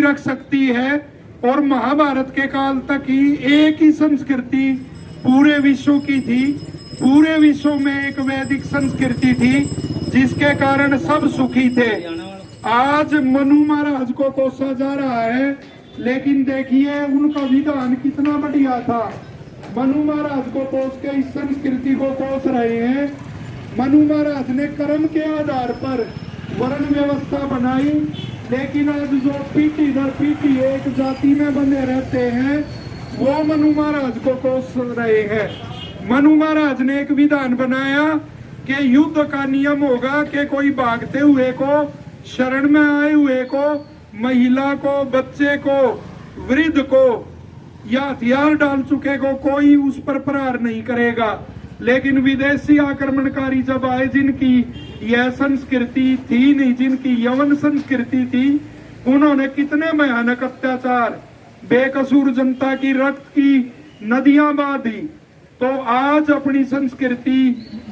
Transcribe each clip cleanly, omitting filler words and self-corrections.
रख सकती है। और महाभारत के काल तक ही एक ही संस्कृति पूरे विश्व की थी, पूरे विश्व में एक वैदिक संस्कृति थी जिसके कारण सब सुखी थे। आज मनु महाराज को कोसा जा रहा है, लेकिन देखिए उनका विधान कितना बढ़िया था। मनु महाराज को कोस के इस संस्कृति को कोस रहे हैं। मनु महाराज ने कर्म के आधार पर वर्ण व्यवस्था बनाई, लेकिन आज जो पीढ़ी दर पीढ़ी एक जाति में बने रहते हैं वो मनु महाराज को कोस रहे हैं। मनु महाराज ने एक विधान बनाया कि युद्ध का नियम होगा कि कोई भागते हुए को, शरण में आए हुए को, महिला को, बच्चे को, वृद्ध को या हथियार डाल चुके को कोई उस पर प्रहार नहीं करेगा। लेकिन विदेशी आक्रमणकारी जब आए, जिनकी यह संस्कृति थी नहीं, जिनकी यवन संस्कृति थी, उन्होंने कितने भयानक अत्याचार, बेकसूर जनता की रक्त की नदियां बहा दी। तो आज अपनी संस्कृति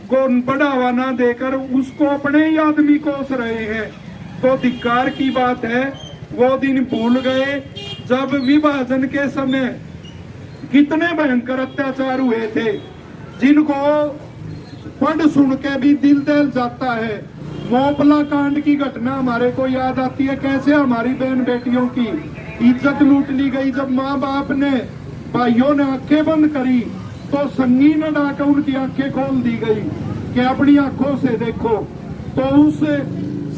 को बढ़ावा ना देकर उसको अपने ही आदमी कोस रहे हैं, तो धिक्कार की बात है। वो दिन भूल गए जब विभाजन के समय कितने भयंकर अत्याचार हुए थे, जिनको पढ़ सुन के भी दिल दहल जाता है। मोपला कांड की घटना हमारे को याद आती है, कैसे हमारी बहन बेटियों की इज्जत लूट ली गई। जब माँ बाप ने, भाइयों ने आंखें बंद करी तो संगीन डाकर उनकी आंखें खोल दी गई कि अपनी आंखों से देखो। तो उस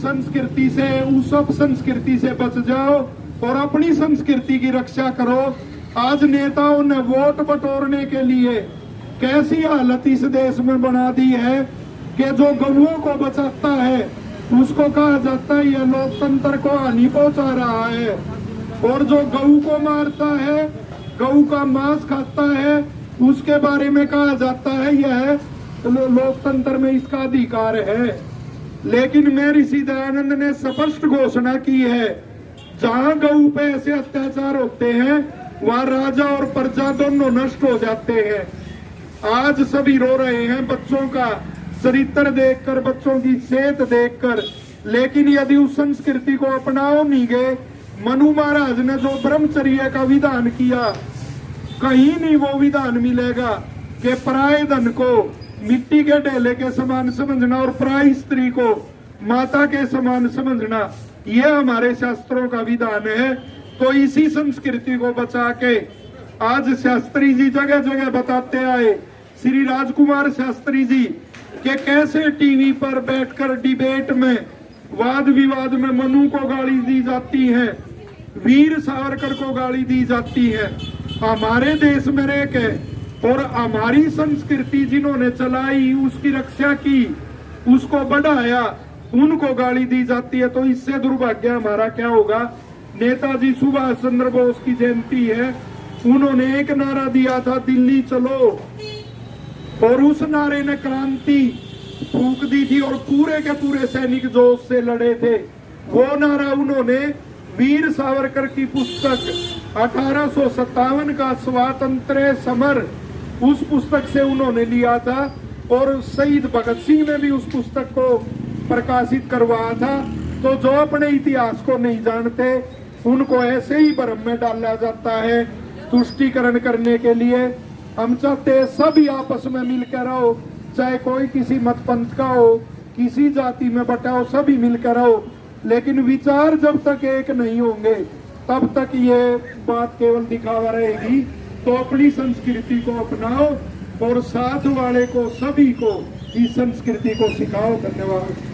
संस्कृति से, उस अपसंस्कृति से बच जाओ और अपनी संस्कृति की रक्षा करो। आज नेताओं ने वोट बटोरने के लिए कैसी हालत इस देश में बना दी है कि जो गौओं को बचाता है उसको कहा जाता है यह लोकतंत्र को हानि पहुंचा रहा है, और जो गऊ को मारता है, गऊ का मांस खाता है, उसके बारे में कहा जाता है यह लोकतंत्र में इसका अधिकार है। लेकिन महर्षि दयानंद ने स्पष्ट घोषणा की है, जहां गऊ पे ऐसे अत्याचार होते हैं वहां राजा और प्रजा दोनों नष्ट हो जाते हैं। आज सभी रो रहे हैं बच्चों का चरित्र देखकर, बच्चों की सेहत देखकर, लेकिन यदि उस संस्कृति को अपनाओ नहीं गए, मनु महाराज ने जो ब्रह्मचर्य का विधान किया, कहीं नहीं वो विधान मिलेगा कि पराये धन को मिट्टी के ढेले के समान समझना और पराई स्त्री को माता के समान समझना, यह हमारे शास्त्रों का विधान है। तो इसी संस्कृति को बचा के आज शास्त्री जी जगह जगह बताते आए, श्री राजकुमार शास्त्री जी, कि कैसे टीवी पर बैठकर डिबेट में, वाद विवाद में मनु को गाली दी जाती है, वीर सावरकर को गाली दी जाती है। हमारे देश में रह के और हमारी संस्कृति जिन्होंने चलाई, उसकी रक्षा की, उसको बढ़ाया, उनको गाली दी जाती है। तो इससे दुर्भाग्य हमारा क्या होगा। नेताजी सुभाष चंद्र बोस की जयंती है, उन्होंने एक नारा दिया था, दिल्ली चलो, और उस नारे ने क्रांति फूंक दी थी और पूरे के पूरे सैनिक जोश से लड़े थे। वो नारा उन्होंने वीर सावरकर की पुस्तक 1857 का स्वातंत्र्य समर, उस पुस्तक से उन्होंने लिया था, और शहीद भगत सिंह ने भी उस पुस्तक को प्रकाशित करवाया था। तो जो अपने इतिहास को नहीं जानते उनको ऐसे ही भ्रम में डाला जाता है तुष्टीकरण करने के लिए। हम चाहते हैं सभी आपस में मिलकर रहो, चाहे कोई किसी मत पंथ का हो, किसी जाति में बटा हो, सभी मिलकर रहो। लेकिन विचार जब तक एक नहीं होंगे तब तक ये बात केवल दिखावा रहेगी। तो अपनी संस्कृति को अपनाओ और साथ वाले को, सभी को इस संस्कृति को सिखाओ। धन्यवाद।